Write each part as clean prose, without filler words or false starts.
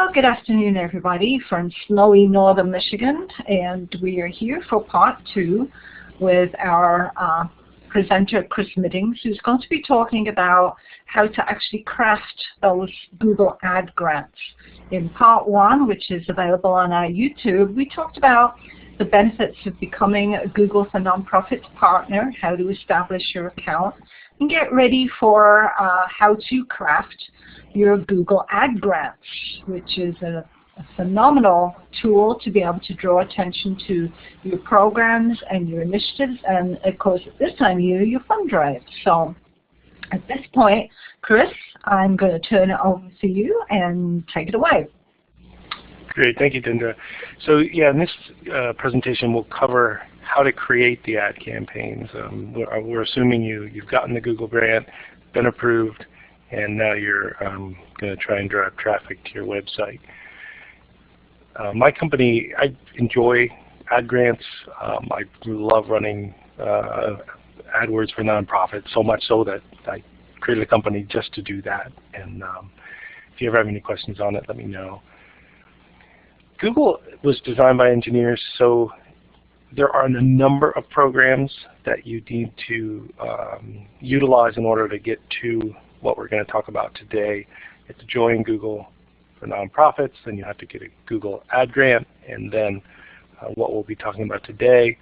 Well, good afternoon, everybody, from snowy northern Michigan, and we are here for part 2 with our presenter, Chris Middings, who's going to be talking about how to actually craft those Google Ad grants. In part 1, which is available on our YouTube, we talked about the benefits of becoming a Google for Nonprofits partner, how to establish your account, and get ready for how to craft your Google Ad grants, which is a phenomenal tool to be able to draw attention to your programs and your initiatives, and of course at this time of year, your fund drive. So at this point, Chris, I'm going to turn it over to you and take it away. Great, thank you, Dindra. So yeah, in this presentation we'll cover how to create the ad campaigns. We're assuming you've gotten the Google grant, been approved, and now you're going to try and drive traffic to your website. My company, I enjoy ad grants. I love running AdWords for nonprofits, so much so that I created a company just to do that. And if you ever have any questions on it, let me know. Google was designed by engineers, so there are a number of programs that you need to utilize in order to get to what we're going to talk about today. You have to join Google for Nonprofits, then you have to get a Google Ad grant, and then what we'll be talking about today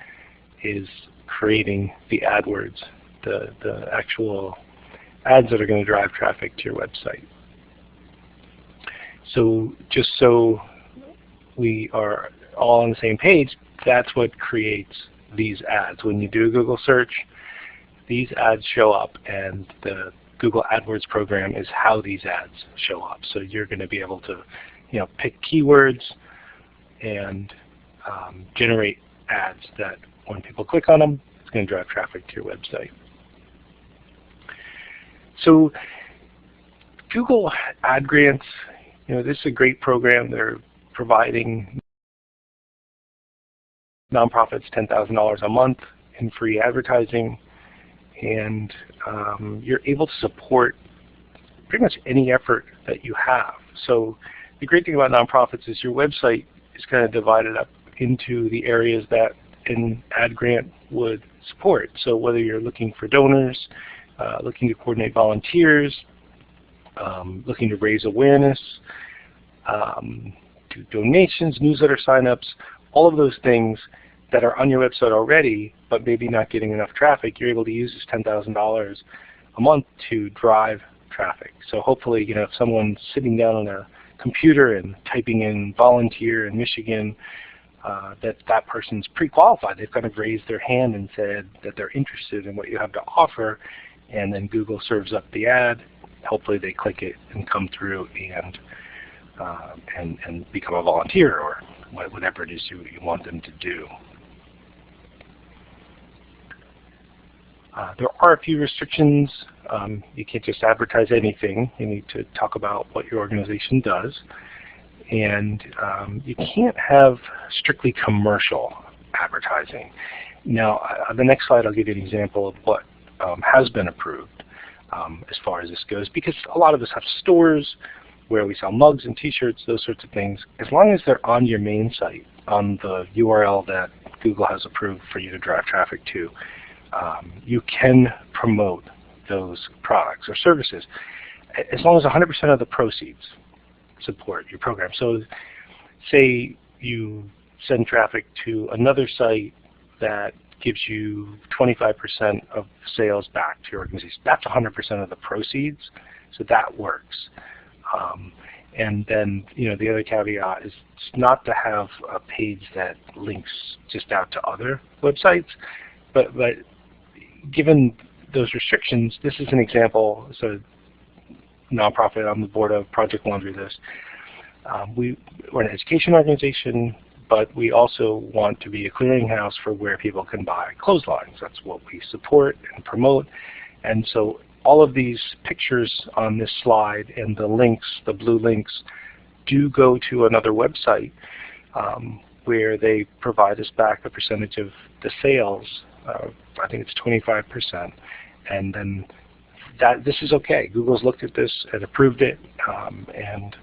is creating the AdWords, the actual ads that are going to drive traffic to your website. So just so we are all on the same page, that's what creates these ads. When you do a Google search, these ads show up, and the Google AdWords program is how these ads show up. So you're going to be able to, pick keywords and generate ads that when people click on them, it's going to drive traffic to your website. So Google Ad grants, this is a great program. They're providing nonprofits $10,000 a month in free advertising, and you're able to support pretty much any effort that you have. So the great thing about nonprofits is your website is kind of divided up into the areas that an ad grant would support. So whether you're looking for donors, looking to coordinate volunteers, looking to raise awareness, do donations, newsletter signups, all of those things that are on your website already, but maybe not getting enough traffic, you're able to use this $10,000 a month to drive traffic. So hopefully, if someone's sitting down on a computer and typing in volunteer in Michigan, that person's pre-qualified. They've kind of raised their hand and said that they're interested in what you have to offer, and then Google serves up the ad. Hopefully they click it and come through and become a volunteer or whatever it is you want them to do. There are a few restrictions. You can't just advertise anything. You need to talk about what your organization does. And you can't have strictly commercial advertising. Now, the next slide I'll give you an example of what has been approved as far as this goes, because a lot of us have stores where we sell mugs and t-shirts, those sorts of things. As long as they're on your main site, on the URL that Google has approved for you to drive traffic to, you can promote those products or services as long as 100% of the proceeds support your program. So say you send traffic to another site that gives you 25% of sales back to your organization. That's 100% of the proceeds, so that works. And then, the other caveat is not to have a page that links just out to other websites, but given those restrictions, this is an example. So, nonprofit on the board of Project Laundry List. We're an education organization, but we also want to be a clearinghouse for where people can buy clotheslines. That's what we support and promote. And so all of these pictures on this slide and the links, the blue links, do go to another website where they provide us back a percentage of the sales. I think it's 25%. And then this is okay. Google's looked at this and approved it, and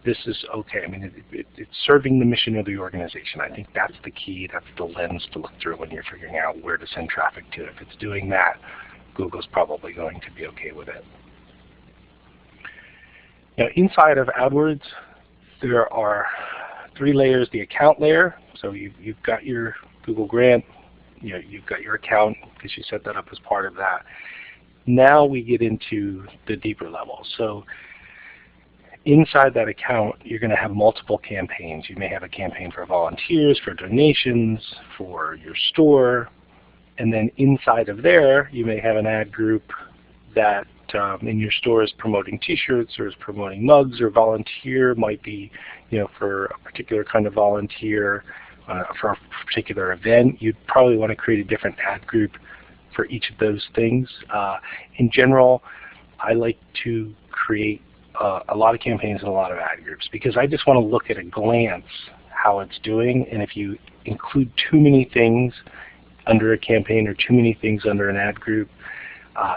this is okay. I mean, it's serving the mission of the organization. I think that's the key. That's the lens to look through when you're figuring out where to send traffic to. If it's doing that, Google's probably going to be okay with it. Now, inside of AdWords, there are 3 layers. The account layer, so you've got your Google Grant, you've got your account because you set that up as part of that. Now we get into the deeper level. So inside that account, you're going to have multiple campaigns. You may have a campaign for volunteers, for donations, for your store, and then inside of there, you may have an ad group that in your store is promoting T-shirts or is promoting mugs, or volunteer might be, for a particular kind of volunteer for a particular event. You'd probably want to create a different ad group for each of those things. In general, I like to create a lot of campaigns and a lot of ad groups because I just want to look at a glance how it's doing, and if you include too many things under a campaign or too many things under an ad group,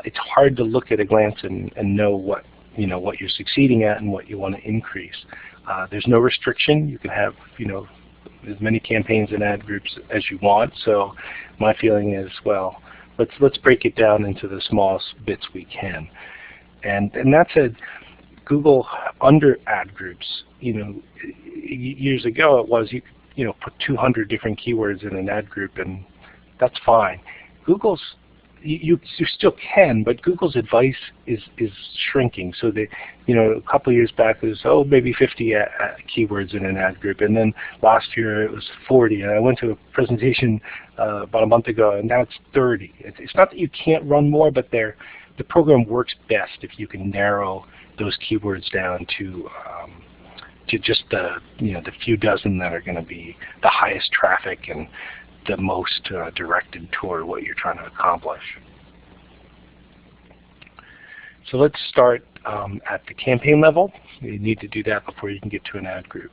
it's hard to look at a glance and know what you're succeeding at and what you want to increase. There's no restriction. You can have as many campaigns and ad groups as you want. So my feeling is, well, let's break it down into the smallest bits we can. And that said, Google under ad groups, years ago it was you put 200 different keywords in an ad group, and that's fine. Google's you still can, but Google's advice is shrinking. So they, a couple of years back it was maybe 50 keywords in an ad group, and then last year it was 40. And I went to a presentation about a month ago, and now it's 30. It's not that you can't run more, but the program works best if you can narrow those keywords down to just the few dozen that are going to be the highest traffic and the most directed toward what you're trying to accomplish. So let's start at the campaign level. You need to do that before you can get to an ad group.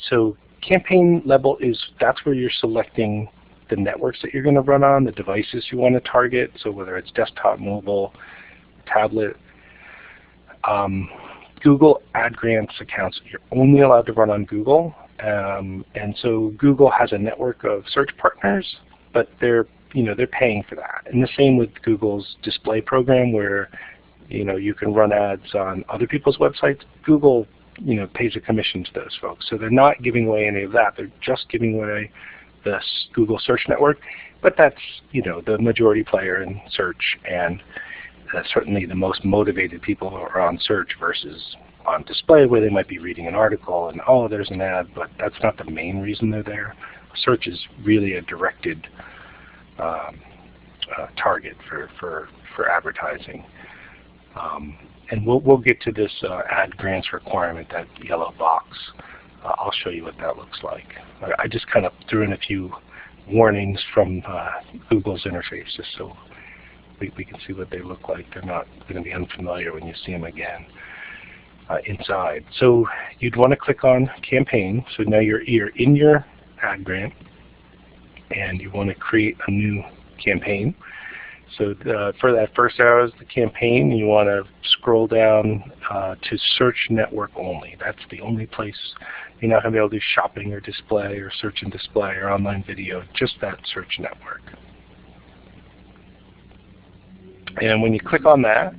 So campaign level that's where you're selecting the networks that you're going to run on, the devices you want to target, so whether it's desktop, mobile, tablet. Google Ad Grants accounts, you're only allowed to run on Google. And so Google has a network of search partners, but they're paying for that. And the same with Google's display program, where you can run ads on other people's websites. Google pays a commission to those folks, so they're not giving away any of that. They're just giving away the Google Search Network, but that's the majority player in search, and certainly the most motivated people are on search versus on display, where they might be reading an article and there's an ad, but that's not the main reason they're there. Search is really a directed target for advertising. And we'll get to this ad grants requirement, that yellow box. I'll show you what that looks like. I just kind of threw in a few warnings from Google's interface just so we can see what they look like. They're not going to be unfamiliar when you see them again. Inside. So you'd want to click on campaign. So now you're in your ad grant, and you want to create a new campaign. So for that first arrow is the campaign. You want to scroll down to search network only. That's the only place. You're not going to be able to do shopping or display or search and display or online video, just that search network. And when you click on that,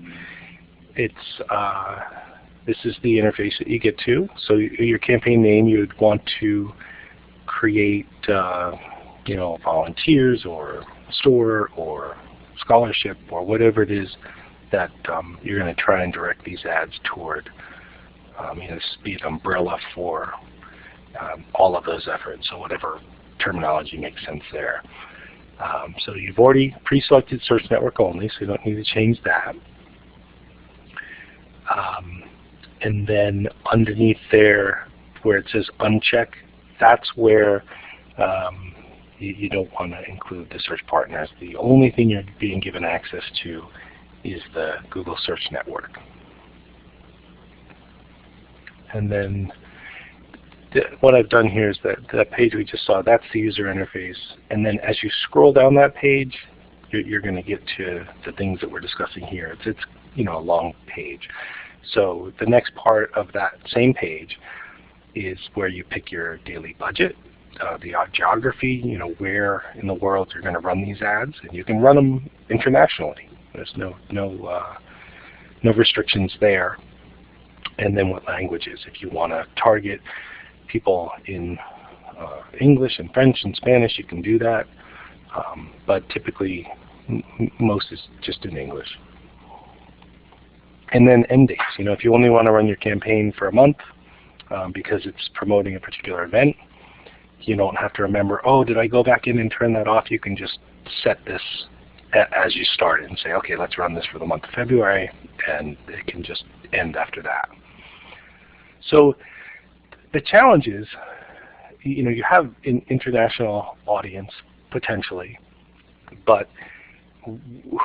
this is the interface that you get to. So your campaign name, you would want to create volunteers or store or scholarship or whatever it is that you're going to try and direct these ads toward. Be an umbrella for all of those efforts, so whatever terminology makes sense there. So you've already pre-selected search network only, so you don't need to change that. And then underneath there, where it says uncheck, that's where you don't want to include the search partners. The only thing you're being given access to is the Google Search Network. And then what I've done here is that page we just saw, that's the user interface. And then as you scroll down that page, you're going to get to the things that we're discussing here. It's a long page. So the next part of that same page is where you pick your daily budget, the geography, where in the world you're going to run these ads, and you can run them internationally. There's no restrictions there. And then what languages. If you want to target people in English and French and Spanish, you can do that. But typically, most is just in English. And then end dates. If you only want to run your campaign for a month because it's promoting a particular event, you don't have to remember, oh, did I go back in and turn that off? You can just set this as you start and say, okay, let's run this for the month of February, and it can just end after that. So the challenge is, you have an international audience potentially, but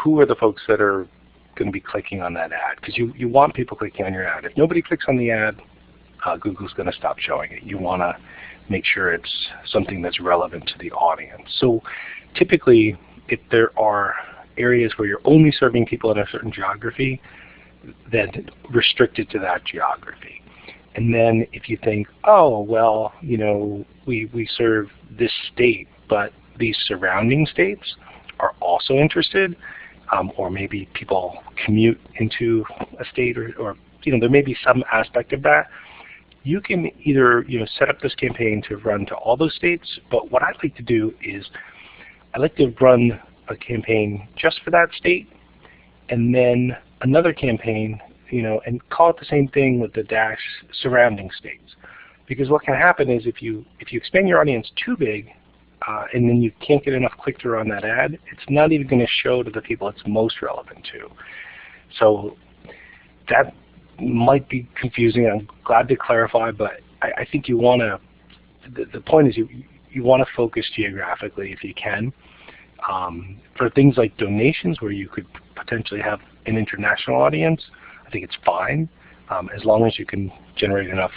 who are the folks that are going to be clicking on that ad? Because you want people clicking on your ad. If nobody clicks on the ad, Google's going to stop showing it. You want to make sure it's something that's relevant to the audience. So typically, if there are areas where you're only serving people in a certain geography, then restrict it to that geography. And then if you think, oh, well, we serve this state, but these surrounding states are also interested, or maybe people commute into a state, or there may be some aspect of that, you can either set up this campaign to run to all those states, but what I like to do is I like to run a campaign just for that state, and then another campaign, and call it the same thing with the dash surrounding states. Because what can happen is if you expand your audience too big, and then you can't get enough click-through on that ad, it's not even going to show to the people it's most relevant to. So that might be confusing. I'm glad to clarify, but I think you want to, the point is you want to focus geographically if you can. For things like donations where you could potentially have an international audience, I think it's fine, as long as you can generate enough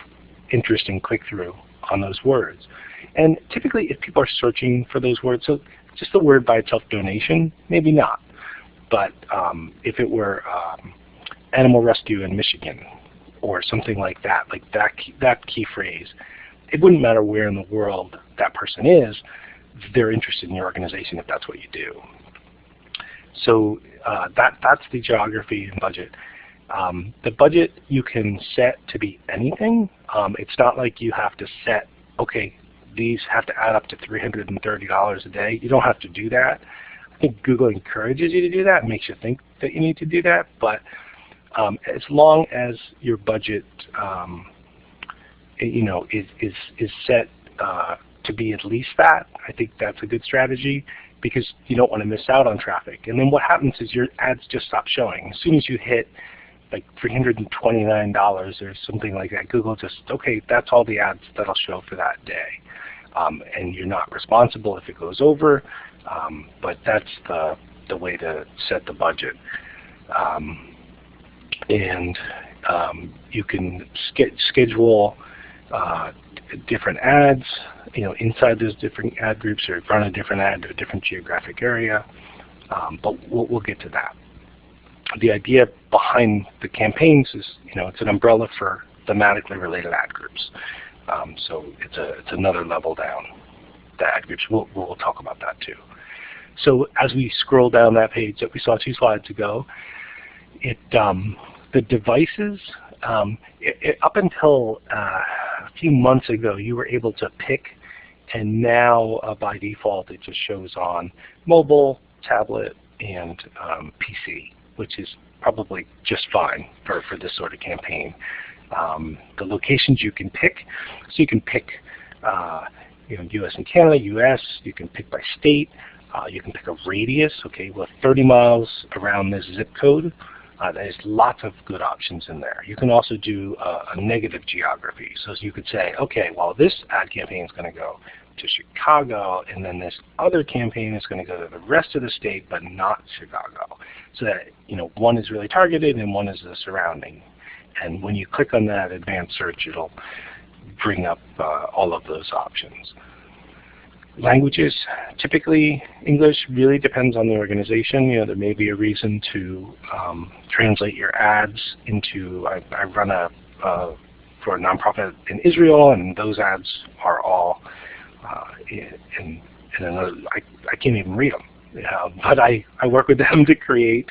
interest and click-through on those words. And typically if people are searching for those words, so just the word by itself, donation, maybe not. But if it were animal rescue in Michigan or something like that key phrase, it wouldn't matter where in the world that person is, they're interested in your organization if that's what you do. So that's the geography and budget. The budget you can set to be anything. It's not like you have to set, okay, these have to add up to $330 a day. You don't have to do that. I think Google encourages you to do that and makes you think that you need to do that, but as long as your budget is set to be at least that, I think that's a good strategy, because you don't want to miss out on traffic. And then what happens is your ads just stop showing. As soon as you hit like $329 or something like that, Google just, okay, that's all the ads that'll show for that day. And you're not responsible if it goes over, but that's the way to set the budget. And you can schedule different ads, inside those different ad groups, or run a different ad to a different geographic area. But we'll get to that. The idea behind the campaigns is, it's an umbrella for thematically related ad groups. So it's another level down, the ad groups. We'll talk about that too. So as we scroll down that page that we saw 2 slides ago, the devices, up until a few months ago, you were able to pick, and now by default it just shows on mobile, tablet, and PC, which is probably just fine for this sort of campaign. The locations you can pick, so you can pick US and Canada, US, you can pick by state, you can pick a radius, okay, well 30 miles around this zip code. There's lots of good options in there. You can also do a negative geography. So you could say, okay, well this ad campaign is going to go to Chicago, and then this other campaign is going to go to the rest of the state, but not Chicago. So that one is really targeted and one is the surrounding. And when you click on that advanced search, it'll bring up all of those options. Languages, typically English, really depends on the organization. There may be a reason to translate your ads into, I run for a nonprofit in Israel, and those ads are all in another, I can't even read them, but I work with them to create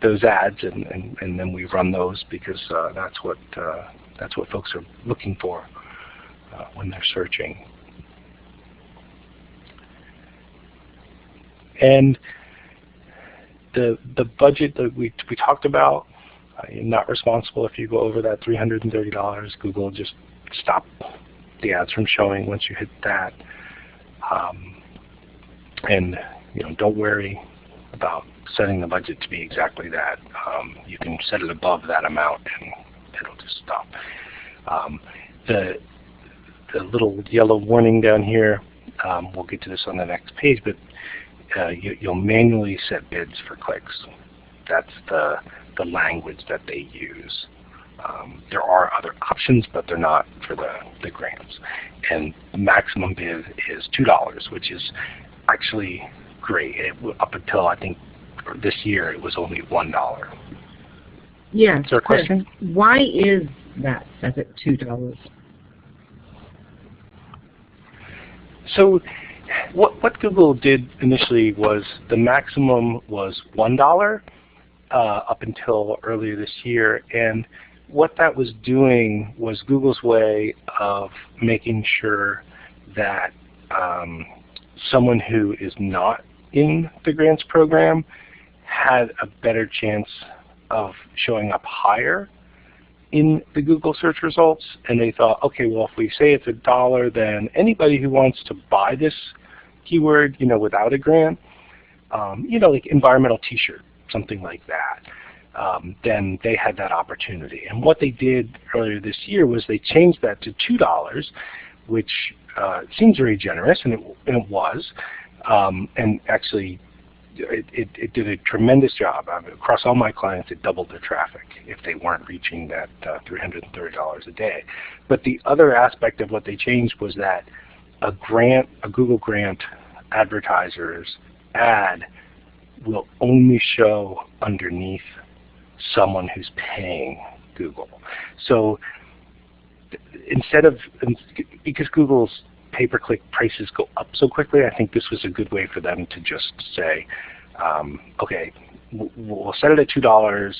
those ads, and then we run those because that's what folks are looking for when they're searching. And the budget that we talked about, you're not responsible if you go over that $330. Google just stop the ads from showing once you hit that. And don't worry about setting the budget to be exactly that. You can set it above that amount and it'll just stop. The little yellow warning down here, we'll get to this on the next page, but you'll manually set bids for clicks. That's the language that they use. There are other options, but they're not for the grants. And the maximum bid is $2, which is actually great. Up until, I think, this year, it was only $1. Yeah. Is there a question? Why is that set at $2? So what Google did initially was the maximum was $1 up until earlier this year, and what that was doing was Google's way of making sure that someone who is not in the grants program had a better chance of showing up higher in the Google search results. And they thought, okay, well, if we say it's $1, then anybody who wants to buy this keyword, without a grant, like environmental t-shirt, something like that, then they had that opportunity. And what they did earlier this year was they changed that to $2, which seems very generous, and it was. And actually, it did a tremendous job. Across all my clients, it doubled their traffic if they weren't reaching that $330 a day. But the other aspect of what they changed was that a Google grant advertiser's ad will only show underneath someone who's paying Google. So instead of, because Google's pay-per-click prices go up so quickly, I think this was a good way for them to just say, okay, we'll set it at $2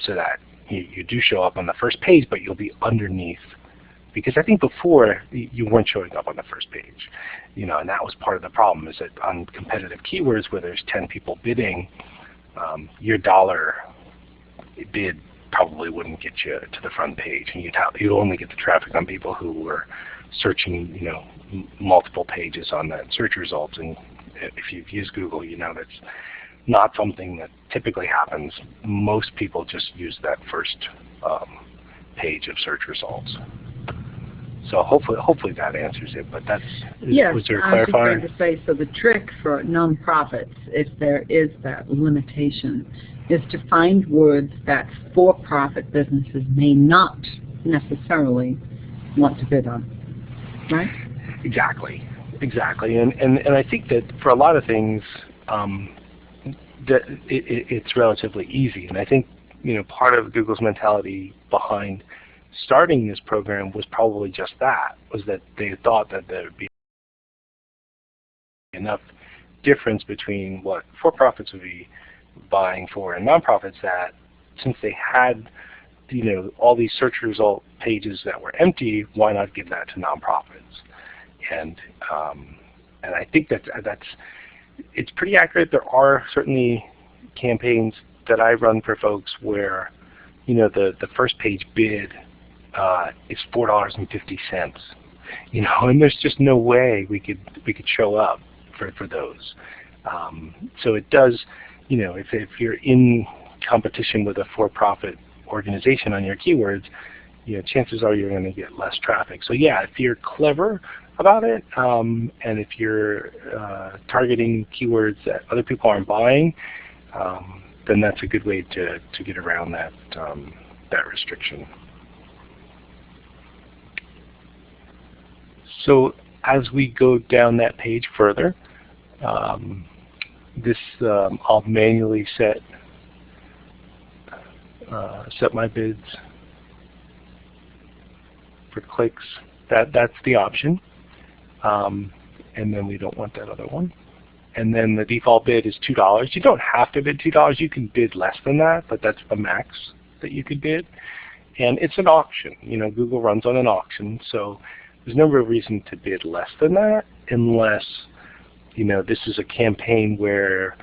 so that you do show up on the first page, but you'll be underneath. Because I think before, you weren't showing up on the first page. And that was part of the problem, is that on competitive keywords where there's 10 people bidding, your dollar bid probably wouldn't get you to the front page, and you'd only get the traffic on people who were searching, multiple pages on that search results. And if you've used Google, that's not something that typically happens. Most people just use that first page of search results. So hopefully that answers it. But was there a clarifier? I was just going to say, so the trick for nonprofits, if there is that limitation, is to find words that for-profit businesses may not necessarily want to bid on, right? Exactly. And I think that for a lot of things, that it's relatively easy. And I think part of Google's mentality behind starting this program was probably just that, was that they thought that there would be enough difference between what for-profits would be buying for and nonprofits, that since they had all these search result pages that were empty, why not give that to nonprofits? And I think that's it's pretty accurate. There are certainly campaigns that I run for folks where the first page bid is $4.50, and there's just no way we could show up for those. So it does, if you're in competition with a for-profit organization on your keywords, chances are you're going to get less traffic. So yeah, if you're clever about it, and if you're targeting keywords that other people aren't buying, then that's a good way to get around that restriction. So as we go down that page further, I'll manually set my bids for clicks. That's the option, and then we don't want that other one. And then the default bid is $2. You don't have to bid $2. You can bid less than that, but that's the max that you could bid. And it's an auction. You know, Google runs on an auction, so there's no real reason to bid less than that unless, you know, this is a campaign where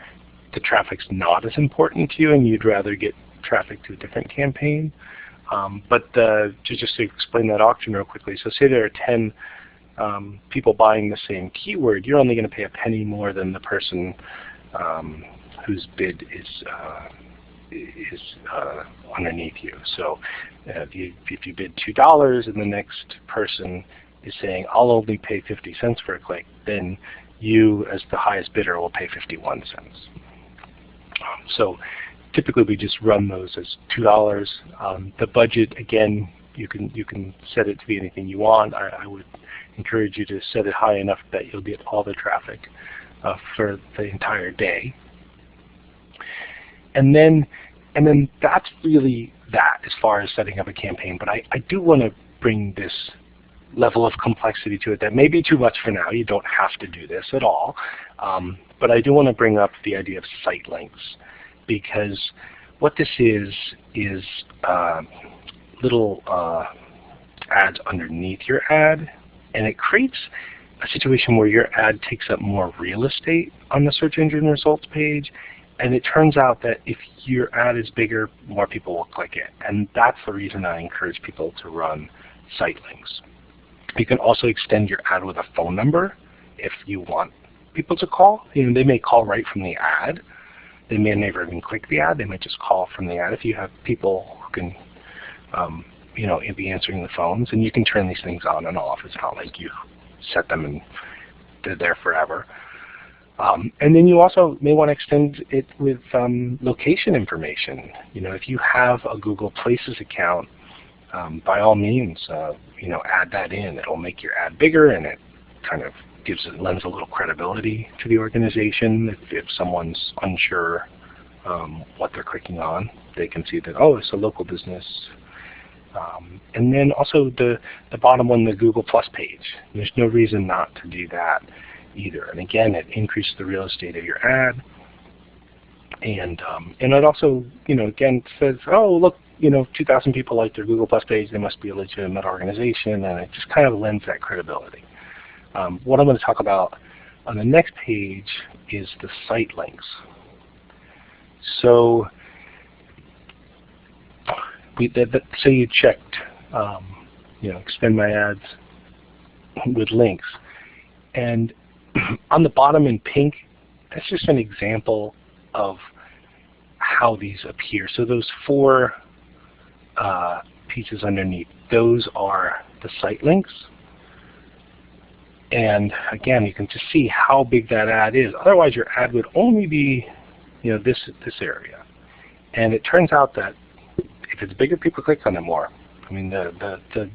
the traffic's not as important to you and you'd rather get traffic to a different campaign. But just to explain that auction real quickly, so say there are 10 people buying the same keyword, you're only going to pay a penny more than the person whose bid is underneath you. So if you bid $2 and the next person is saying, I'll only pay 50 cents for a click, then you, as the highest bidder, will pay 51 cents. So typically we just run those as $2. The budget, again, you can set it to be anything you want. I would encourage you to set it high enough that you'll get all the traffic for the entire day. And then that's really that as far as setting up a campaign. But I do want to bring this level of complexity to it that may be too much for now. You don't have to do this at all. But I do want to bring up the idea of site links, because what this is little ads underneath your ad, and it creates a situation where your ad takes up more real estate on the search engine results page. And it turns out that if your ad is bigger, more people will click it. And that's the reason I encourage people to run site links. You can also extend your ad with a phone number if you want people to call. You know, they may call right from the ad. They may never even click the ad. They might just call from the ad. If you have people who can, you know, be answering the phones, and you can turn these things on and off. It's not like you set them and they're there forever. And then you also may want to extend it with location information. You know, if you have a Google Places account, by all means, you know, add that in. It'll make your ad bigger, and it kind of lends a little credibility to the organization. If someone's unsure what they're clicking on, they can see that, oh, it's a local business. And then also the bottom one, the Google Plus page. There's no reason not to do that either. And again, it increases the real estate of your ad. And it also, you know, again says, oh, look, you know, 2,000 people like their Google Plus page. They must be a legitimate organization, and it just kind of lends that credibility. What I'm going to talk about on the next page is the site links. So, say you checked, you know, extend my ads with links, and on the bottom in pink, that's just an example of how these appear. So those 4 pieces underneath, those are the site links. And again, you can just see how big that ad is. Otherwise, your ad would only be, you know, this area. And it turns out that if it's bigger, people click on it more. I mean, the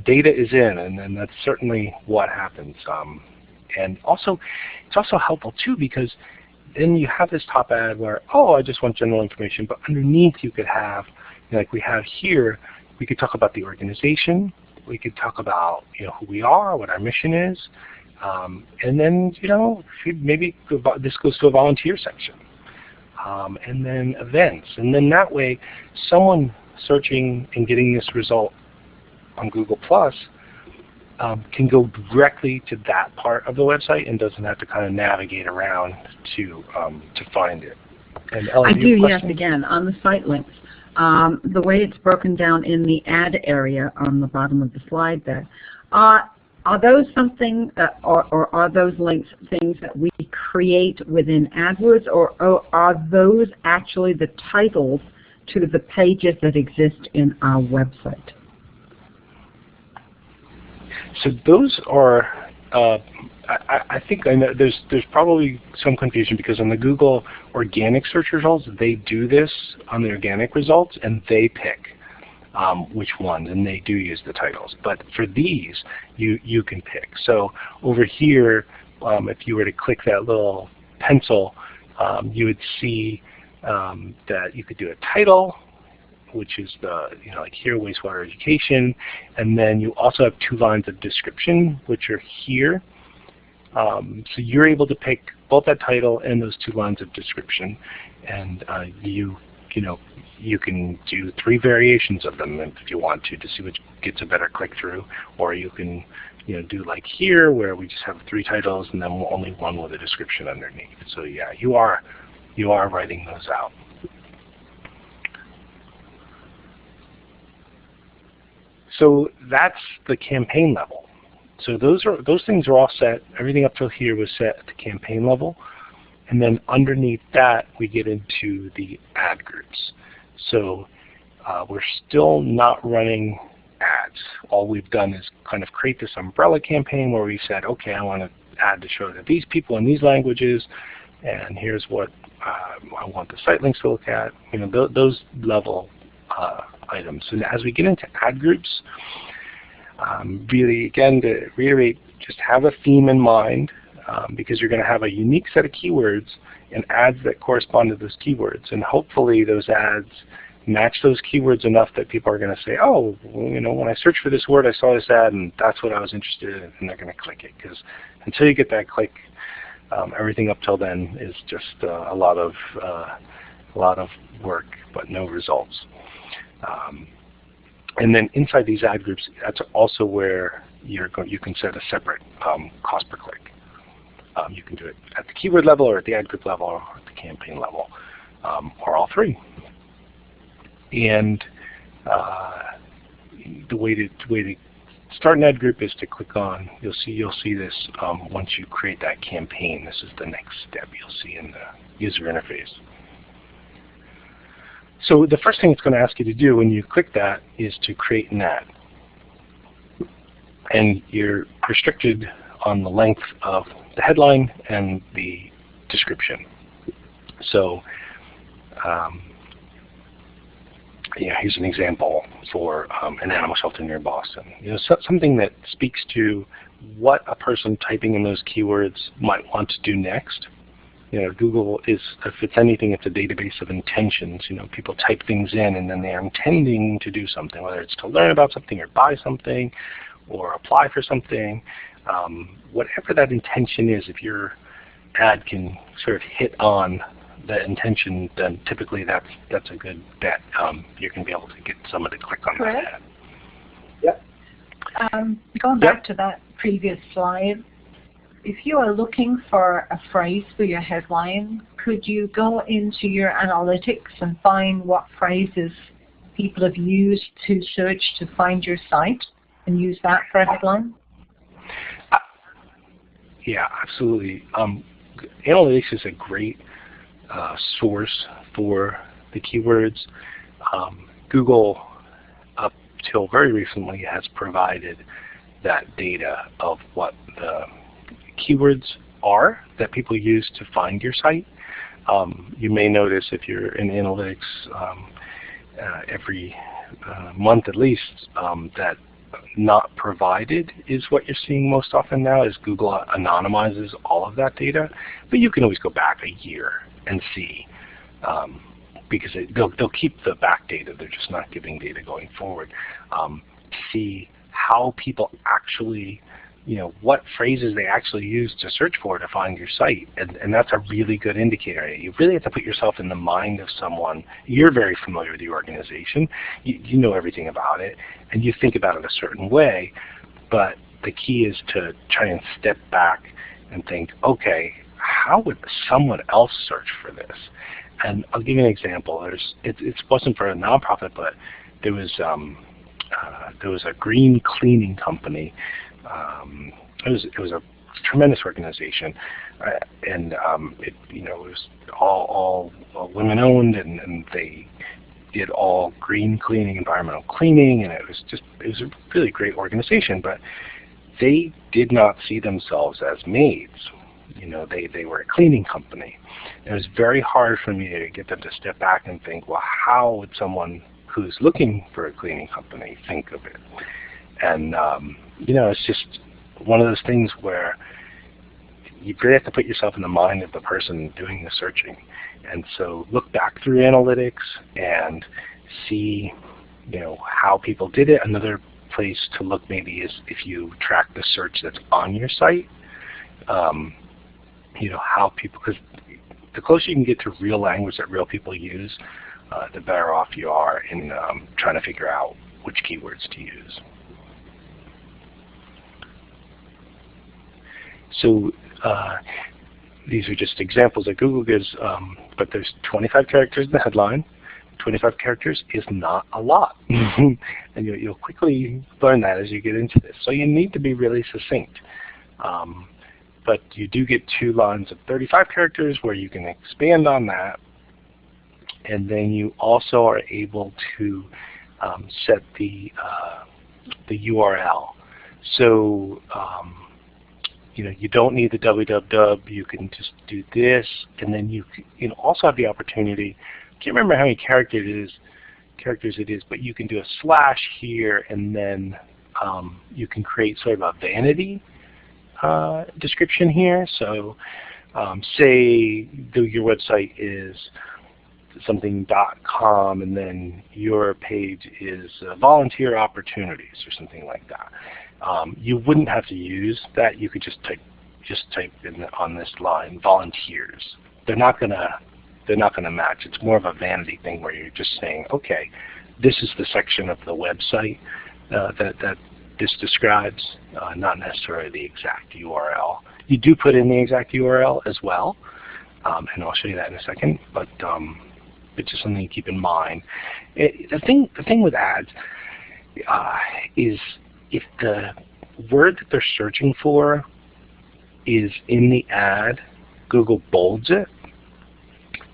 data is in, and then that's certainly what happens. And also, it's also helpful too, because then you have this top ad where, oh, I just want general information, but underneath you could have, you know, like we have here, we could talk about the organization. We could talk about, you know, who we are, what our mission is, and then, you know, maybe this goes to a volunteer section, and then events, and then that way, someone searching and getting this result on Google Plus can go directly to that part of the website and doesn't have to kind of navigate around to find it. And Ellen, I do, yes, again, on the site links. The way it's broken down in the ad area on the bottom of the slide there, are those something, or are those links things that we create within AdWords, or are those actually the titles to the pages that exist in our website? So those are, I think I know there's probably some confusion, because on the Google organic search results, they do this on the organic results, and they pick which ones, and they do use the titles. But for these, you can pick. So over here, if you were to click that little pencil, you would see that you could do a title, which is the, like here, WasteWater Education, and then you also have 2 lines of description, which are here. So you're able to pick both that title and those 2 lines of description, and you can do 3 variations of them if you want to see which gets a better click-through, or you can do like here where we just have 3 titles and then only 1 with a description underneath. So yeah, you are writing those out. So that's the campaign level. So those things are all set. Everything up till here was set at the campaign level. And then underneath that, we get into the ad groups. So we're still not running ads. All we've done is kind of create this umbrella campaign where we said, okay, I want an ad to show to these people in these languages, and here's what I want the site links to look at. Those level items. So as we get into ad groups, really, again, to reiterate, just have a theme in mind, because you're going to have a unique set of keywords and ads that correspond to those keywords. And hopefully those ads match those keywords enough that people are going to say, oh, when I searched for this word, I saw this ad, and that's what I was interested in, and they're going to click it. Because until you get that click, everything up till then is just a lot of work, but no results. And then inside these ad groups, that's also where you can set a separate cost per click. You can do it at the keyword level, or at the ad group level, or at the campaign level, or all 3. And the way to start an ad group is to click on. You'll see this once you create that campaign. This is the next step you'll see in the user interface. So the first thing it's going to ask you to do when you click that is to create an ad. And you're restricted on the length of the headline and the description. So here's an example for an animal shelter near Boston. Something that speaks to what a person typing in those keywords might want to do next. Google is, if it's anything, it's a database of intentions. People type things in and then they are intending to do something, whether it's to learn about something or buy something or apply for something. Whatever that intention is, if your ad can sort of hit on that intention, then typically that's a good bet. You're going to be able to get someone to click on that ad. Yep. Going back to that previous slide, if you are looking for a phrase for your headline, could you go into your analytics and find what phrases people have used to search to find your site and use that for a headline? Yeah, absolutely. Analytics is a great source for the keywords. Google, up till very recently, has provided that data of what the keywords are that people use to find your site. You may notice if you're in analytics every month at least that not provided is what you're seeing most often now, as Google anonymizes all of that data. But you can always go back a year and see, because they'll keep the back data, they're just not giving data going forward, see how people actually, what phrases they actually use to search for to find your site. And that's a really good indicator. You really have to put yourself in the mind of someone. You're very familiar with the organization. You know everything about it, and you think about it a certain way. But the key is to try and step back and think, okay, how would someone else search for this? And I'll give you an example. It wasn't for a nonprofit, but there was a green cleaning company. It was a tremendous organization, and it was all women owned, and they did all green cleaning, environmental cleaning, and it was a really great organization. But they did not see themselves as maids. They were a cleaning company. It was very hard for me to get them to step back and think, well, how would someone who's looking for a cleaning company think of it. And you know, it's just one of those things where you really have to put yourself in the mind of the person doing the searching. And so look back through analytics and see, you know, how people did it. Another place to look maybe is if you track the search that's on your site. You know, how people, because the closer you can get to real language that real people use, the better off you are in trying to figure out which keywords to use. So these are just examples that Google gives, but there's 25 characters in the headline. 25 characters is not a lot. And you'll quickly learn that as you get into this. So you need to be really succinct. But you do get 2 lines of 35 characters where you can expand on that. And then you also are able to set the URL. So you know, you don't need the www. You can just do this, and then you also have the opportunity. I can't remember how many characters it is, but you can do a slash here, and then you can create sort of a vanity description here. So say your website is something.com, and then your page is volunteer opportunities or something like that. You wouldn't have to use that. You could just type in on this line volunteers. They're not gonna match. It's more of a vanity thing where you're just saying, okay, this is the section of the website that this describes, not necessarily the exact URL. You do put in the exact URL as well, and I'll show you that in a second. But it's just something to keep in mind. The thing with ads is if the word that they're searching for is in the ad, Google bolds it.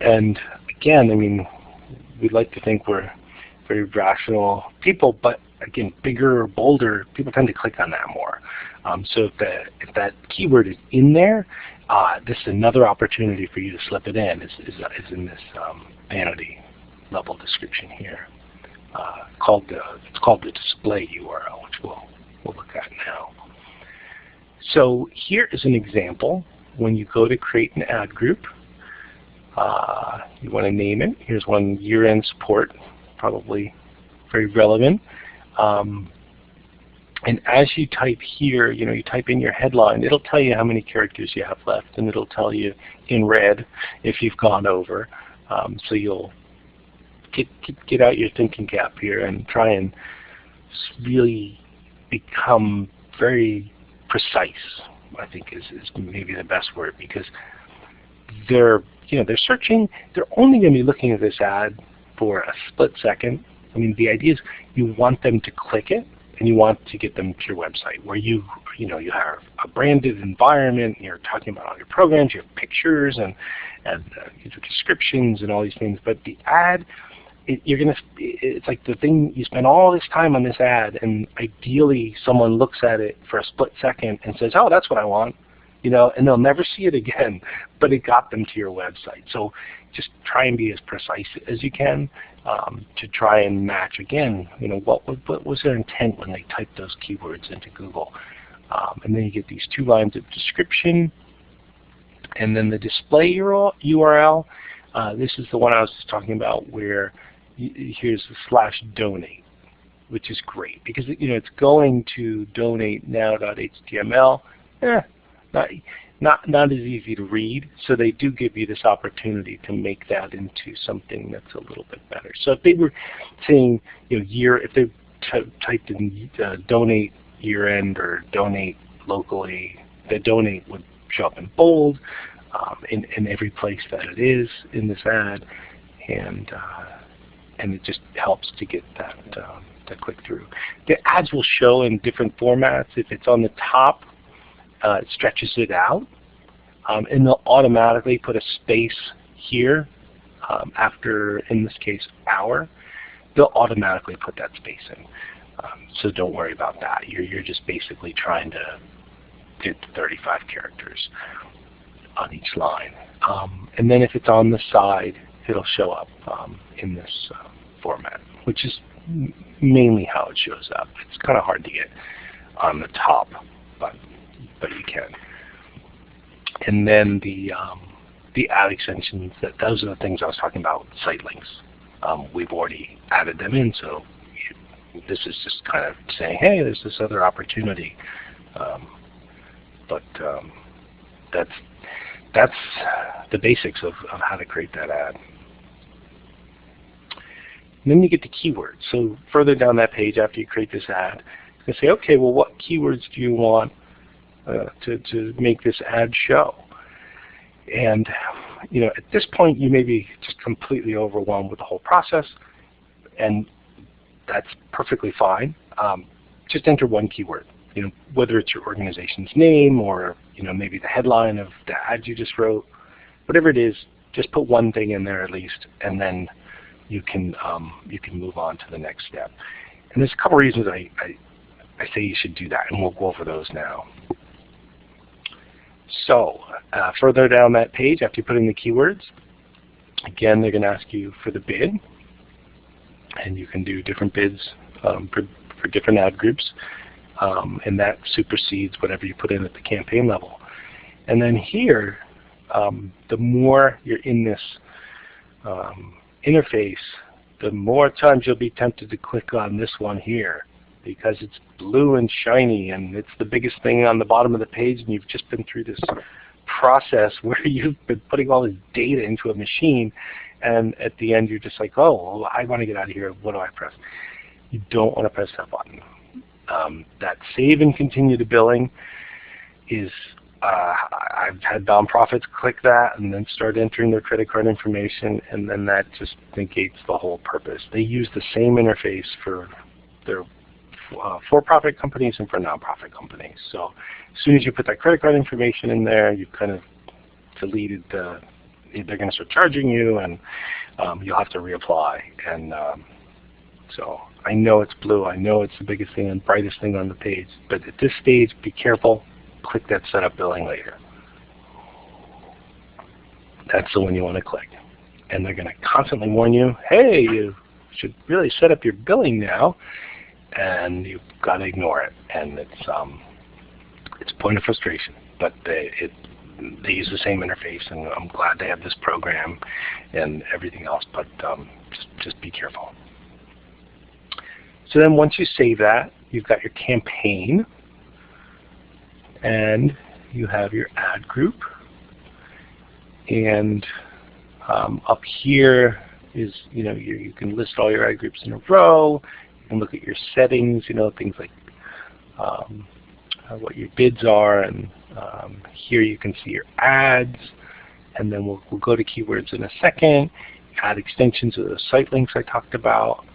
And again, I mean, we'd like to think we're very rational people, but again, bigger or bolder, people tend to click on that more. So if that keyword is in there, this is another opportunity for you to slip it in. Is in this vanity level description here. It's called the display URL, which we'll look at now. So here is an example. When you go to create an ad group, you want to name it. Here's one, year-end support, probably very relevant. And as you type here, you type in your headline, it'll tell you how many characters you have left, and it'll tell you in red if you've gone over. So you'll get out your thinking cap here and try and really become very precise, I think is maybe the best word, because they're searching, they're only going to be looking at this ad for a split second. I mean, the idea is you want them to click it, and you want to get them to your website where you have a branded environment, you're talking about all your programs, you have pictures and descriptions and all these things. But the ad, it's like the thing, you spend all this time on this ad, and ideally someone looks at it for a split second and says, oh, that's what I want, and they'll never see it again, but it got them to your website. So just try and be as precise as you can to try and match, again, what was their intent when they typed those keywords into Google. And then you get these 2 lines of description, and then the display URL. This is the one I was just talking about, where here's the /donate, which is great because it's going to donatenow.html. Not as easy to read, so they do give you this opportunity to make that into something that's a little bit better. So if they were saying if they typed in donate year end or donate locally, the donate would show up in bold in every place that it is in this ad, and it just helps to get that click through. The ads will show in different formats. If it's on the top, it stretches it out, and they'll automatically put a space here after, in this case, hour. They'll automatically put that space in, so don't worry about that. You're just basically trying to get 35 characters on each line, and then if it's on the side, it'll show up in this format which is mainly how it shows up. It's kind of hard to get on the top, but you can. And then the ad extensions, those are the things I was talking about, site links. We've already added them in, so this is just kind of saying, hey, there's this other opportunity. That's the basics of how to create that ad. And then you get the keywords. So further down that page, after you create this ad, you can say, okay, well, what keywords do you want to make this ad show? And at this point, you may be just completely overwhelmed with the whole process, and that's perfectly fine. Just enter one keyword. Whether it's your organization's name or maybe the headline of the ad you just wrote, whatever it is, just put one thing in there at least, and then you can move on to the next step. And there's a couple reasons I say you should do that, and we'll go over those now. So further down that page, after you put in the keywords, again they're going to ask you for the bid, and you can do different bids for different ad groups. And that supersedes whatever you put in at the campaign level. And then here, the more you're in this interface, the more times you'll be tempted to click on this one here, because it's blue and shiny and it's the biggest thing on the bottom of the page, and you've just been through this process where you've been putting all this data into a machine, and at the end you're just like, oh, well, I want to get out of here. What do I press? You don't want to press that button. That save and continue to billing is, I've had nonprofits click that and then start entering their credit card information, and then that just negates the whole purpose. They use the same interface for their for-profit companies and for nonprofit companies. So as soon as you put that credit card information in there, you've kind of deleted they're going to start charging you, and you'll have to reapply. And so I know it's blue, I know it's the biggest thing and brightest thing on the page, but at this stage, be careful, click that setup billing later. That's the one you want to click. And they're going to constantly warn you, hey, you should really set up your billing now, and you've got to ignore it. And it's a point of frustration, but they use the same interface, and I'm glad they have this program and everything else, but just be careful. So then once you save that, you've got your campaign, and you have your ad group. And up here is, you can list all your ad groups in a row. You can look at your settings, things like what your bids are, and here you can see your ads. And then we'll go to keywords in a second. Add extensions of the site links I talked about.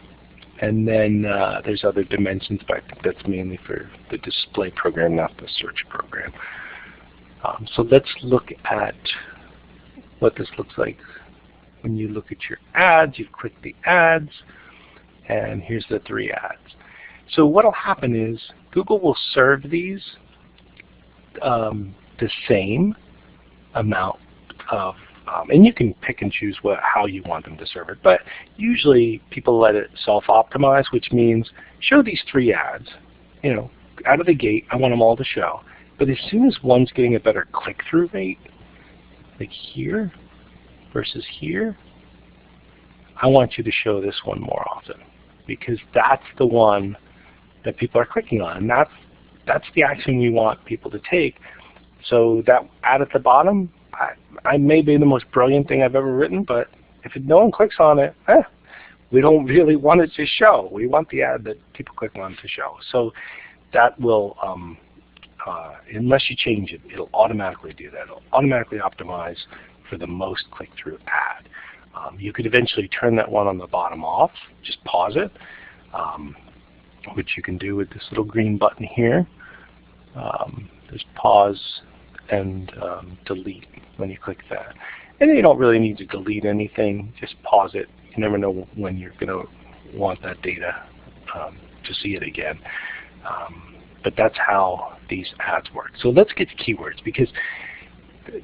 And then there's other dimensions, but I think that's mainly for the display program, not the search program. So let's look at what this looks like. When you look at your ads, you click the ads, and here's the 3 ads. So what will happen is Google will serve these the same amount of and you can pick and choose how you want them to serve it, but usually people let it self-optimize, which means show these 3 ads. Out of the gate, I want them all to show. But as soon as one's getting a better click-through rate, like here versus here, I want you to show this one more often, because that's the one that people are clicking on, and that's the action we want people to take. So that ad at the bottom, I may be the most brilliant thing I've ever written, but if no one clicks on it, we don't really want it to show. We want the ad that people click on to show. So that will, unless you change it, it'll automatically do that. It'll automatically optimize for the most click-through ad. You could eventually turn that one on the bottom off, just pause it, which you can do with this little green button here. There's pause and delete when you click that. And you don't really need to delete anything, just pause it. You never know when you're going to want that data to see it again. But that's how these ads work. So let's get to keywords, because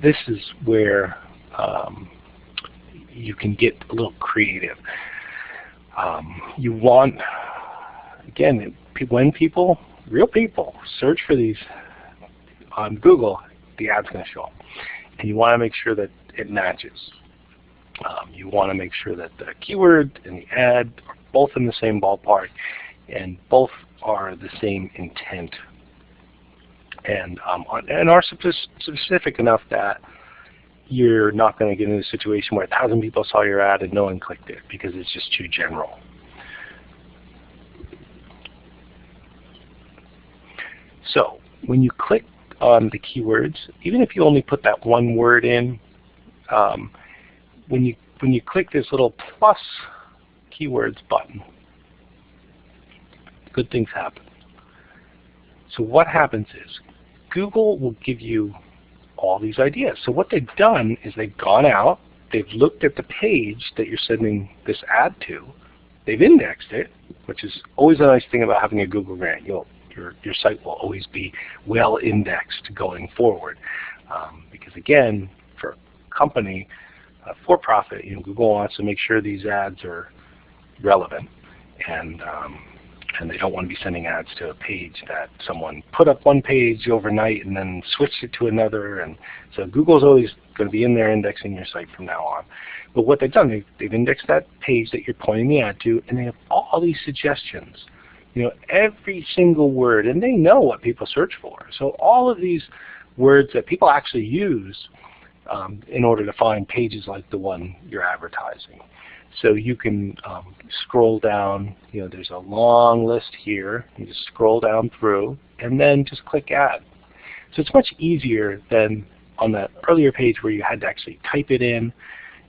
this is where you can get a little creative. You want, again, when people, real people, search for these on Google, the ad's going to show up. And you want to make sure that it matches. You want to make sure that the keyword and the ad are both in the same ballpark and both are the same intent and are specific enough that you're not going to get into a situation where 1,000 people saw your ad and no one clicked it because it's just too general. So when you click on the keywords, even if you only put that one word in, when you click this little plus keywords button, good things happen. So what happens is Google will give you all these ideas. So what they've done is they've gone out, they've looked at the page that you're sending this ad to, they've indexed it, which is always a nice thing about having a Google grant. Your site will always be well indexed going forward. Because again, for a company, for profit, Google wants to make sure these ads are relevant, and they don't want to be sending ads to a page that someone put up one page overnight and then switched it to another. And so Google's always going to be in there indexing your site from now on. But what they've done, they've indexed that page that you're pointing the ad to, and they have all these suggestions. Every single word, and they know what people search for. So all of these words that people actually use in order to find pages like the one you're advertising. So you can scroll down, there's a long list here. You just scroll down through and then just click add. So it's much easier than on that earlier page where you had to actually type it in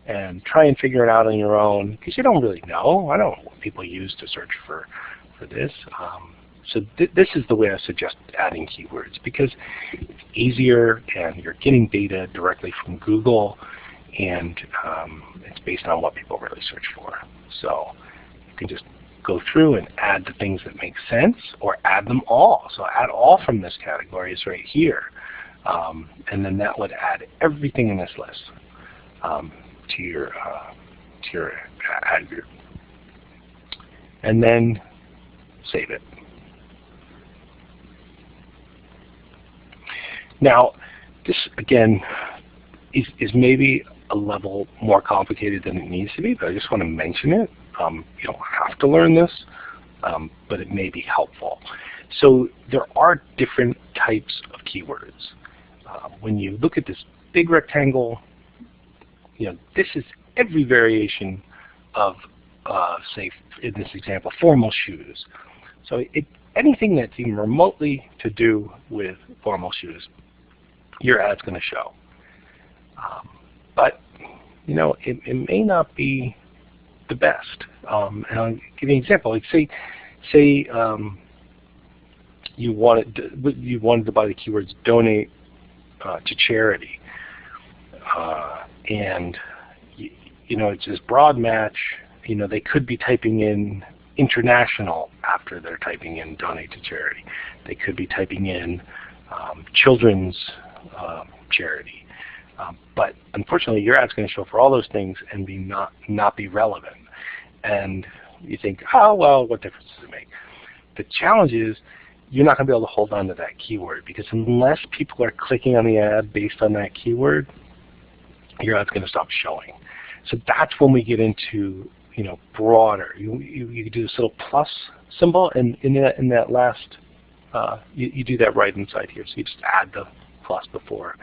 and try and figure it out on your own, because you don't really know. I don't know what people use to search for this. So this is the way I suggest adding keywords, because it's easier and you're getting data directly from Google, and it's based on what people really search for. So you can just go through and add the things that make sense, or add them all. So add all from this category is right here. And then that would add everything in this list to your ad group. And then save it. Now, this again is maybe a level more complicated than it needs to be, but I just want to mention it. You don't have to learn this, but it may be helpful. So there are different types of keywords. When you look at this big rectangle, this is every variation of, say, in this example, formal shoes. So anything that's even remotely to do with formal shoes, your ad's going to show. But it may not be the best. And I'll give you an example. Like say you wanted to buy the keywords donate to charity, and it's this broad match. They could be typing in international after they're typing in donate to charity. They could be typing in children's charity. But unfortunately, your ad's going to show for all those things and not be relevant. And you think, oh, well, what difference does it make? The challenge is you're not going to be able to hold on to that keyword, because unless people are clicking on the ad based on that keyword, your ad's going to stop showing. So that's when we get into broader. You do this little plus symbol, and in that last, you do that right inside here. So you just add the plus before.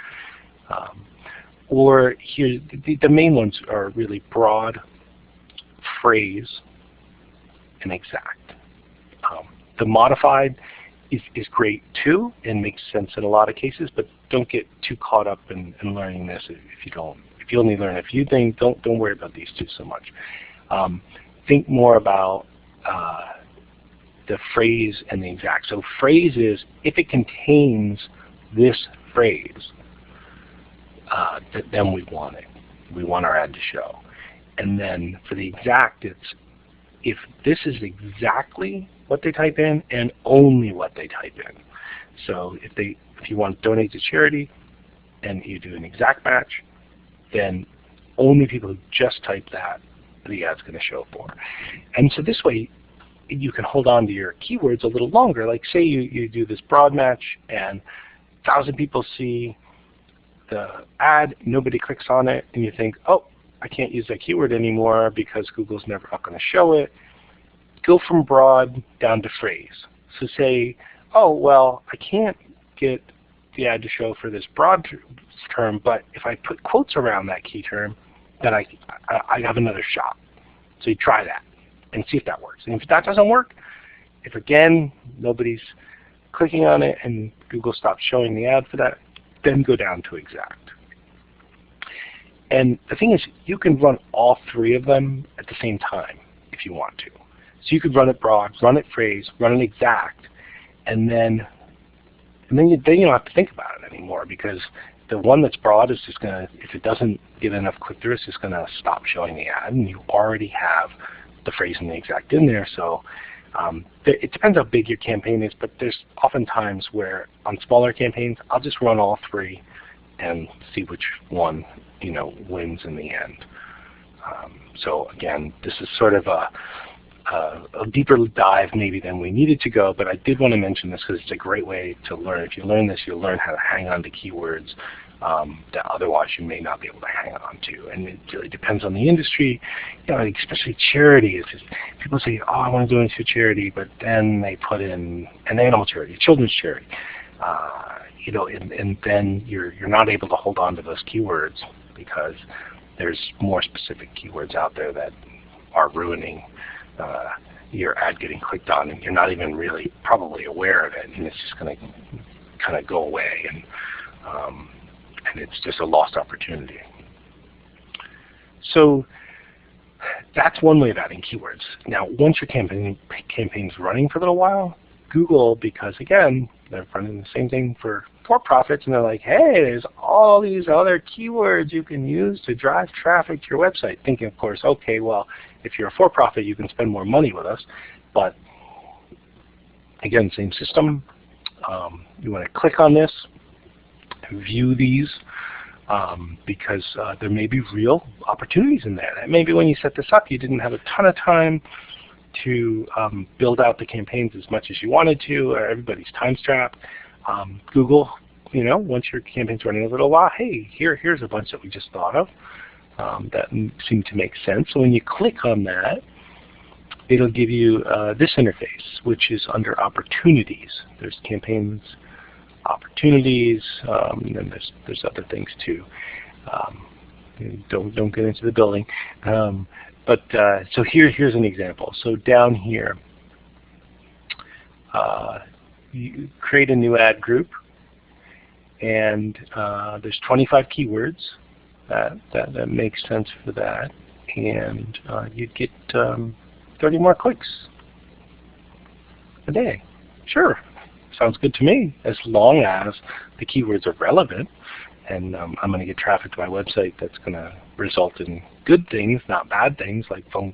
Or here, the main ones are really broad, phrase, and exact. The modified is great too and makes sense in a lot of cases, but don't get too caught up in learning this if you don't. If you only learn a few things, don't worry about these two so much. Think more about the phrase and the exact. So phrase is if it contains this phrase, then we want it. We want our ad to show. And then for the exact, it's if this is exactly what they type in and only what they type in. So if you want to donate to charity and you do an exact match, then only people who just type that the ad's going to show for. And so this way, you can hold on to your keywords a little longer. Like say you do this broad match and 1,000 people see the ad, nobody clicks on it, and you think, oh, I can't use that keyword anymore because Google's never not going to show it. Go from broad down to phrase. So say, oh, well, I can't get the ad to show for this broad term, but if I put quotes around that key term, then I have another shot. So you try that and see if that works. And if that doesn't work, if again nobody's clicking on it and Google stops showing the ad for that, then go down to exact. And the thing is, you can run all three of them at the same time if you want to. So you could run it broad, run it phrase, run it exact, and then you don't have to think about it anymore, because the one that's broad is just going to, if it doesn't get enough click-through, it's just going to stop showing the ad, and you already have the phrase and the exact in there. So it depends how big your campaign is, but there's often times where on smaller campaigns, I'll just run all three and see which one wins in the end. So again, this is sort of a deeper dive maybe than we needed to go, but I did want to mention this because it's a great way to learn. If you learn this, you'll learn how to hang on to keywords that otherwise you may not be able to hang on to. And it really depends on the industry, especially charity. It's just, people say, oh, I want to go into charity, but then they put in an animal charity, a children's charity. And then you're not able to hold on to those keywords because there's more specific keywords out there that are ruining your ad getting clicked on, and you're not even really probably aware of it, and it's just going to kind of go away, and it's just a lost opportunity. So that's one way of adding keywords. Now, once your campaign's running for a little while, Google, because again, they're running the same thing for for-profits, and they're like, hey, there's all these other keywords you can use to drive traffic to your website. Thinking, of course, okay, well, if you're a for-profit, you can spend more money with us. But again, same system. You want to click on this, view these, because there may be real opportunities in there. That maybe when you set this up, you didn't have a ton of time to build out the campaigns as much as you wanted to, or everybody's time strapped. Google, once your campaign's running a little while, hey, here's a bunch that we just thought of that seem to make sense. So when you click on that, it'll give you this interface, which is under opportunities. There's campaigns, opportunities, and then there's other things too. Don't get into the building. But so here's an example. So down here, you create a new ad group, and there's 25 keywords that makes sense for that, and you'd get 30 more clicks a day. Sure, sounds good to me, as long as the keywords are relevant, and I'm going to get traffic to my website that's going to result in good things, not bad things, like phone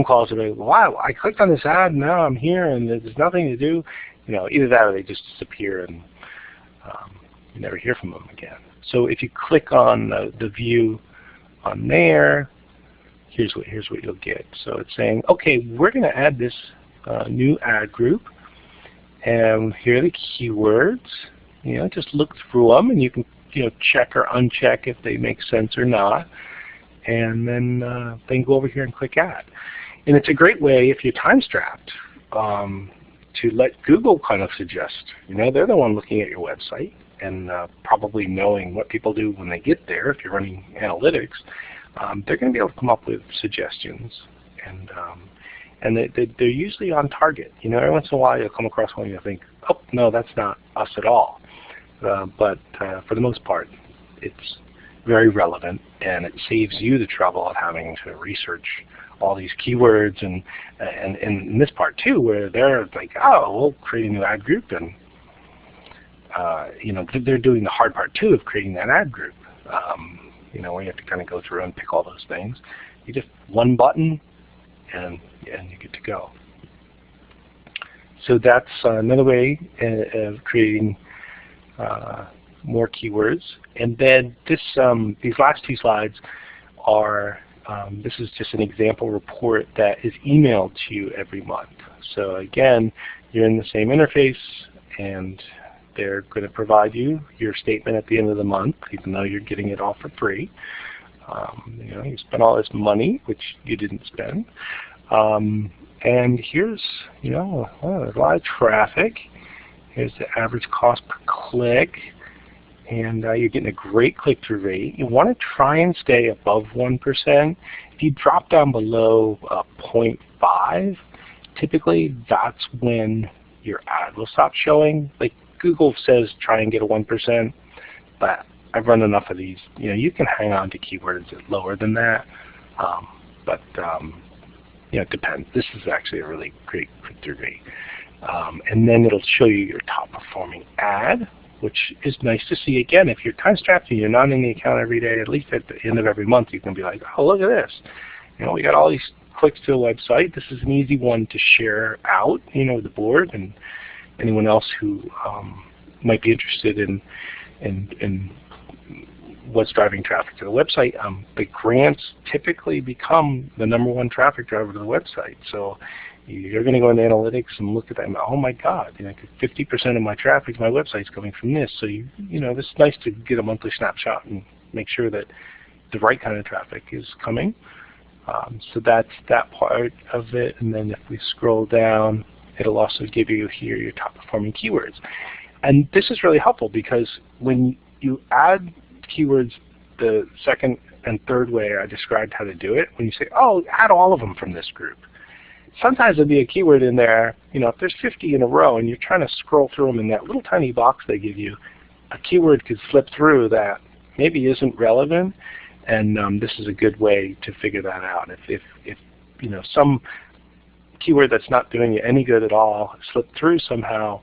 calls. Like, wow, I clicked on this ad, and now I'm here, and there's nothing to do. Either that or they just disappear, and you never hear from them again. So if you click on the view on there, here's what you'll get. So it's saying, okay, we're going to add this new ad group, and here are the keywords. Just look through them, and you can check or uncheck if they make sense or not, and then go over here and click add. And it's a great way, if you're time strapped, to let Google kind of suggest. They're the one looking at your website and probably knowing what people do when they get there. If you're running analytics, they're going to be able to come up with suggestions, and they're usually on target. Every once in a while you'll come across one and you'll think, oh, no, that's not us at all. But for the most part, it's very relevant, and it saves you the trouble of having to research all these keywords, and in this part too, where they're like, oh, we'll create a new ad group, and they're doing the hard part too of creating that ad group. Where you have to kind of go through and pick all those things. You just one button, and you get to go. So that's another way of creating more keywords. And then these last two slides are This is just an example report that is emailed to you every month. So again, you're in the same interface, and they're going to provide you your statement at the end of the month, even though you're getting it all for free. You spent all this money, which you didn't spend. And here's, a lot of traffic. Here's the average cost per click. And you're getting a great click-through rate. You want to try and stay above 1%. If you drop down below 0.5, typically that's when your ad will stop showing. Like Google says try and get a 1%, but I've run enough of these. You can hang on to keywords lower than that, but it depends. This is actually a really great click-through rate. And then it'll show you your top performing ad, which is nice to see. Again, if you're time strapped and you're not in the account every day, at least at the end of every month you can be like, oh, look at this. We got all these clicks to the website. This is an easy one to share out, the board and anyone else who might be interested in what's driving traffic to the website. The grants typically become the #1 traffic driver to the website. So you're going to go into analytics and look at that and, oh my God, 50% of my traffic to my website is coming from this. So it's nice to get a monthly snapshot and make sure that the right kind of traffic is coming. So that's that part of it. And then if we scroll down, it'll also give you here your top performing keywords. And this is really helpful because when you add keywords the second and third way I described how to do it, when you say, oh, add all of them from this group. Sometimes there'll be a keyword in there, if there's 50 in a row and you're trying to scroll through them in that little tiny box they give you, a keyword could slip through that maybe isn't relevant, and this is a good way to figure that out. If some keyword that's not doing you any good at all slipped through somehow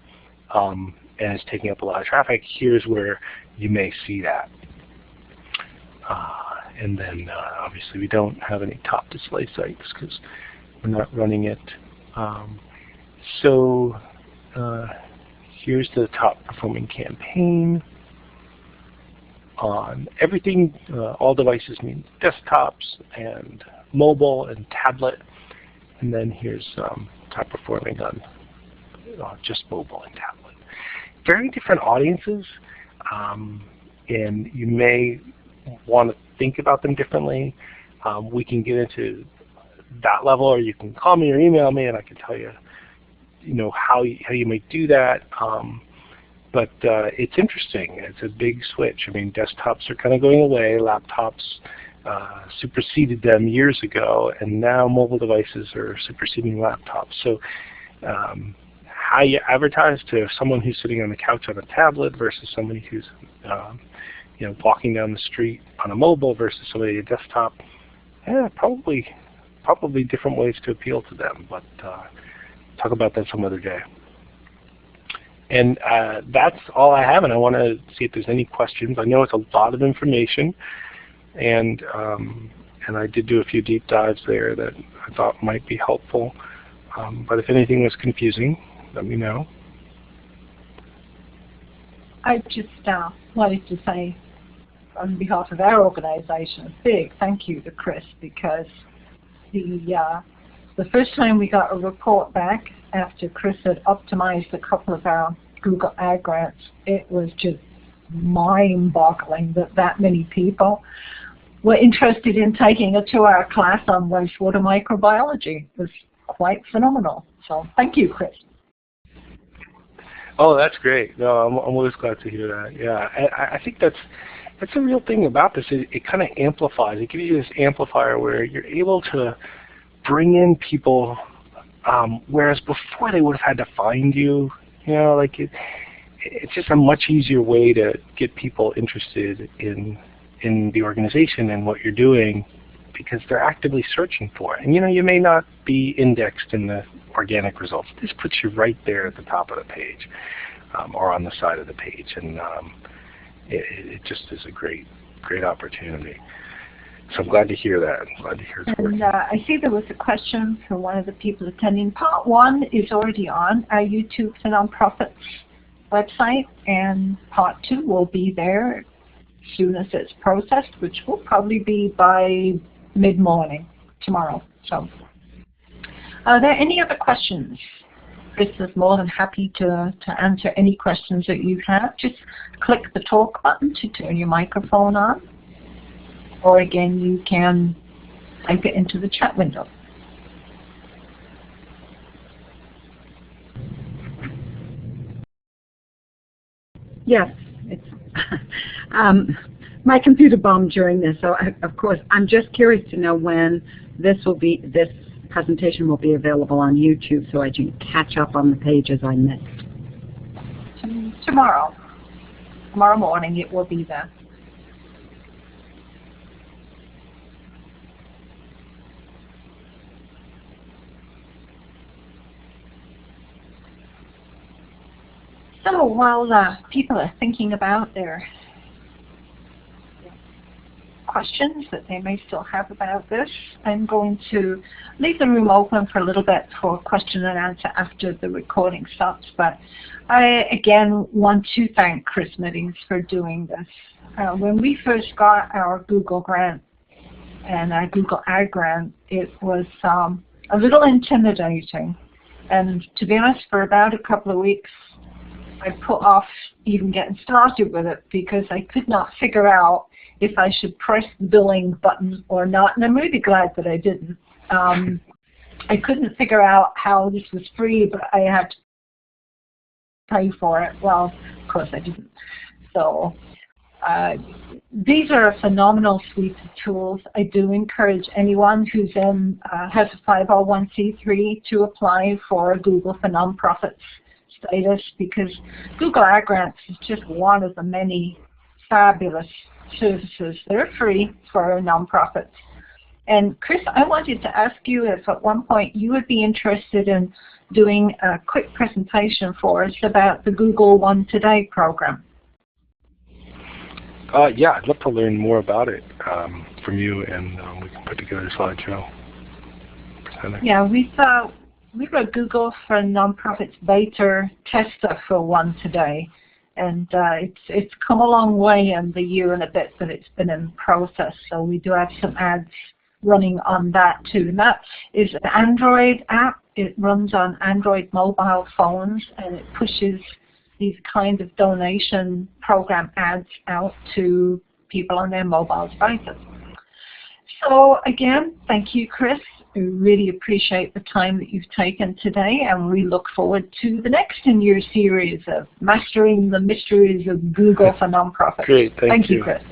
and is taking up a lot of traffic, here's where you may see that. And then obviously we don't have any top display sites because we're not running it. So here's the top performing campaign on everything. All devices means desktops and mobile and tablet. And then here's top performing on just mobile and tablet. Very different audiences, and you may want to think about them differently. We can get into that level, or you can call me or email me, and I can tell you, how you might do that. But it's interesting. It's a big switch. I mean, desktops are kind of going away. Laptops superseded them years ago, and now mobile devices are superseding laptops. So how you advertise to someone who's sitting on the couch on a tablet versus somebody who's walking down the street on a mobile versus somebody at a desktop, probably different ways to appeal to them, but talk about that some other day. And that's all I have, and I want to see if there's any questions. I know it's a lot of information, and I did do a few deep dives there that I thought might be helpful. But if anything was confusing, let me know. I just wanted to say, on behalf of our organization, a big thank you to Chris, because the first time we got a report back after Chris had optimized a couple of our Google Ad grants, it was just mind-boggling that many people were interested in taking a 2-hour class on wastewater microbiology. It was quite phenomenal. So thank you, Chris. Oh, that's great. No, I'm always glad to hear that. Yeah, I think that's a real thing about this. It kind of amplifies. It gives you this amplifier where you're able to bring in people, whereas before they would have had to find you. It's just a much easier way to get people interested in the organization and what you're doing, because they're actively searching for it. And you may not be indexed in the organic results. This puts you right there at the top of the page, or on the side of the page, and it just is a great opportunity. So I'm glad to hear that. I'm glad to hear it's working. And I see there was a question from one of the people attending. Part 1 is already on our YouTube for Nonprofits website, and Part 2 will be there as soon as it's processed, which will probably be by mid-morning tomorrow. So, are there any other questions? Chris is more than happy to answer any questions that you have. Just click the talk button to turn your microphone on. Or again, you can type it into the chat window. Yes, it's my computer bombed during this, so of course I'm just curious to know when this presentation will be available on YouTube, so I can catch up on the pages I missed. Tomorrow morning it will be there. So while people are thinking about their questions that they may still have about this, I'm going to leave the room open for a little bit for question and answer after the recording stops. But I, again, want to thank Chris Middings for doing this. When we first got our Google grant and our Google Ad grant, it was a little intimidating. And to be honest, for about a couple of weeks, I put off even getting started with it because I could not figure out if I should press the billing button or not, and I'm really glad that I didn't. I couldn't figure out how this was free, but I had to pay for it. Well, of course I didn't. So these are a phenomenal suite of tools. I do encourage anyone who's has a 501c3 to apply for Google for Nonprofits status, because Google Ad Grants is just one of the many fabulous services. They're free for nonprofits. And Chris, I wanted to ask you if at one point you would be interested in doing a quick presentation for us about the Google OneToday program. Yeah, I'd love to learn more about it from you, and we can put together a slideshow. Yeah, we've got Google for Nonprofits beta tester for OneToday. And it's come a long way in the year and a bit that it's been in process. So we do have some ads running on that too. And that is an Android app. It runs on Android mobile phones, and it pushes these kind of donation program ads out to people on their mobile devices. So again, thank you, Chris. We really appreciate the time that you've taken today, and we look forward to the next in your series of Mastering the Mysteries of Google for Nonprofits. Great, thank you. Chris.